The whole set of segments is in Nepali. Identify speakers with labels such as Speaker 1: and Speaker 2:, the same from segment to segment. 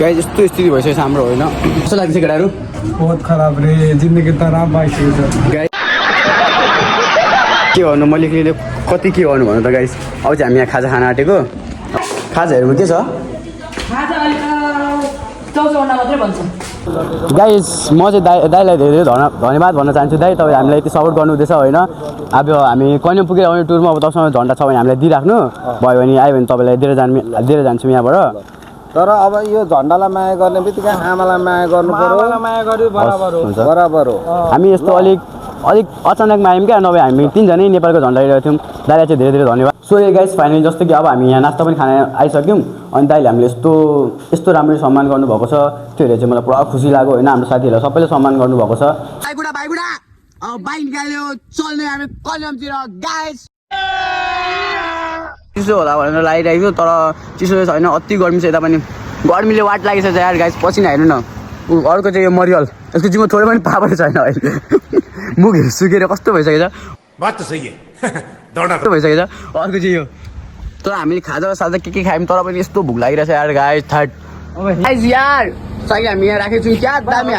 Speaker 1: गाइस यस्तो स्थिति भइसकेछ हाम्रो होइन कस्तो लाग्छ केटाहरू
Speaker 2: बहुत खराब रे जिन्दगी त राम भइसकेको छ
Speaker 1: के भन्नु मैले कति के गर्नु भन्नु त गाइस अब चाहिँ हामी यहाँ खाजा खान आँटेको खाजाहरूमा के छ गाइस म चाहिँ दाइलाई धेरै धन्यवाद भन्न चाहन्छु दाइ तपाईँ हामीलाई यति सपोर्ट गर्नुहुँदैछ होइन अब हामी कहिले पुगेर आउने टुरमा अब तपाईँसँग झन्डा छ भने हामीलाई दिइराख्नु भयो भने आयो भने तपाईँलाई दिएर जान्छौँ यहाँबाट
Speaker 2: तर अब यो झन्डालाई माया गर्ने बित्तिकै आमालाई माया गर्नु पर्यो माया गर्यो बराबर हो
Speaker 1: हामी यस्तो अलिक अचानक आयौँ क्या नभए हामी तीनजनै नेपालको झन्डा लिइरहेको थियौँ दाइलाई चाहिँ धेरै धेरै धन्यवाद सो यो गाइस फाइनली जस्तो कि अब हामी यहाँ नास्ता पनि खाना आइसक्यौँ अनि दाइले हामीले यस्तो राम्ररी सम्मान गर्नुभएको छ त्यो हेरेर चाहिँ मलाई पुरा खुसी लाग्यो होइन हाम्रो साथीहरूलाई सबैले सम्मान गर्नुभएको छ बाइक निकाल्यो चल्ने हामी कलमतिर गाइस चिसो होला भनेर लागिरहेको छु तर चिसो छैन अति गर्मी छ यता पनि गर्मीले वाट लागिसक्छ यार गाइस पसिना हेर्नु न अर्को चाहिँ यो मरियल यसको जिउमा थोरै पनि पावर छैन अहिले मुखहरू सुकेर कस्तो भइसकेछ कस्तो भइसकेछ अर्को चाहिँ यो तर हामीले खाजा साजा के खायौँ तर पनि यस्तो भोक लागिरहेछ यार गाइस थर्ड गाइस यार साइड हामी यहाँ राखेको छौँ क्या दामी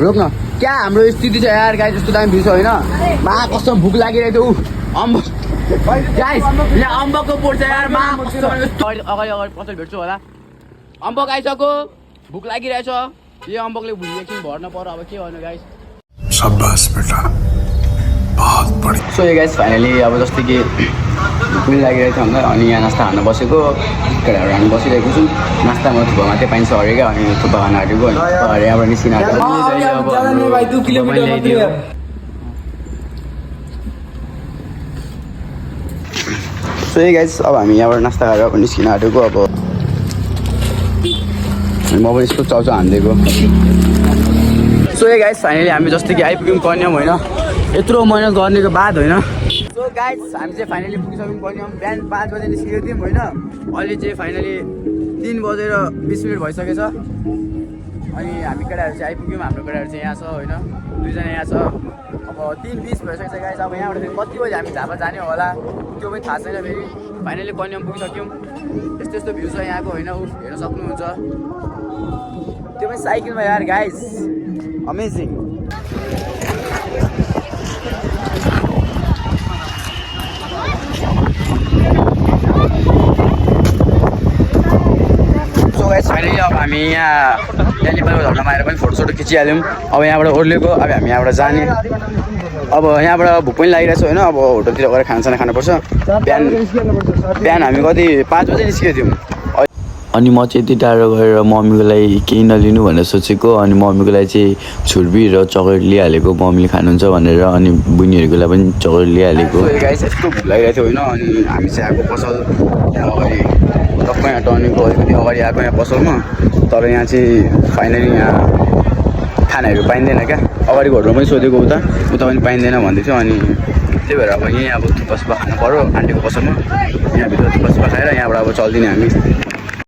Speaker 1: रोक्न क्या हाम्रो स्थिति छ यार गाइस यस्तो दामी भ्यू छ होइन मा कस्तो भोक लागिरहेको थियो अम्बक गाइस यहाँ अम्बकको पोर्छ यार मा कस्तो अगाडि पसल भेट्छु होला अम्बक आइसक्यो भोक लागिरहेछ यो अम्बकले भुल एकछिन भर्न पर्यो अब के गर्नु गाइस
Speaker 3: शाबाश बेटा बहुत बढिया
Speaker 1: सो यो गाइस फाइनली अब जस्तै कि भुल लागिरहेको थियो हामीलाई अनि यहाँ नास्ता खान बसेको केटाहरू हामी बसिरहेको छौँ नास्तामा थुक्पा मात्रै पाइन्छ अरे क्या अनि थुक्पा खान आँटेको अनि यहाँबाट निस्किन आँटेको सो यो गाइस अब हामी यहाँबाट नास्ता खाएर अब निस्किन आँटेको अब म पनि यस्तो चाउचाउ हानिदिएको सो यो गाइस फाइनली हामी जस्तै कि आइपुग्यौँ कन्याम होइन यत्रो मेहनत गर्नेको बाद होइन सो गाइस हामी चाहिँ फाइनली पुगिसक्यौँ कन्याम बिहान 5 बजे निस्केको थियौँ होइन अहिले चाहिँ फाइनली 3:20 भइसकेछ अनि हामी केटाहरू चाहिँ आइपुग्यौँ हाम्रो केटाहरू चाहिँ यहाँ छ होइन 2 जना यहाँ छ अब 3:20 भइसकेको छ गाइस अब यहाँबाट फेरि कति बजी हामी झापा जाने होला त्यो पनि थाहा छैन फेरि फाइनली कन्याम पुगिसक्यौँ यस्तो भ्यू छ यहाँको होइन हेर्न सक्नुहुन्छ त्यो पनि साइकलमा यार guys amazing so guys finally अब हामी यहाँ नेपालको झन्डामा आएर पनि फोटोसोटो खिचिहाल्यौँ अब यहाँबाट ओर्लेको अब हामी यहाँबाट जाने अब यहाँबाट भोक पनि लागिरहेछ होइन अब होटलतिर गएर खानासाना खानुपर्छ बिहान हामी कति 5 बजे निस्केको थियौँ
Speaker 4: अनि म चाहिँ यति टाढो गएर मम्मीको लागि केही नलिनु भनेर सोचेको अनि मम्मीको लागि चाहिँ छुर्पी र चकलेट लिइहालेको मम्मीले खानुहुन्छ भनेर अनि बुनीहरूको लागि पनि चकलेट लिइहालेको
Speaker 1: गाइस यस्तो भोक लागिरहेको थियो होइन अनि हामी चाहिँ आएको पसल यहाँ अगाडि टक्कै यहाँ टर्निङको अलिकति अगाडि आएको यहाँ पसलमा तर यहाँ चाहिँ फाइनली यहाँ खानाहरू पाइँदैन क्या अगाडिको होटलमा पनि सोधेको उता पनि पाइँदैन भन्दै थियो अनि त्यही भएर अब यहीँ अब थुक्पा सुक्पा खानु पऱ्यो आन्टीको पसलमा यहाँभित्र थुक्पा सुक्पा खाएर यहाँबाट अब चल्दिने हामी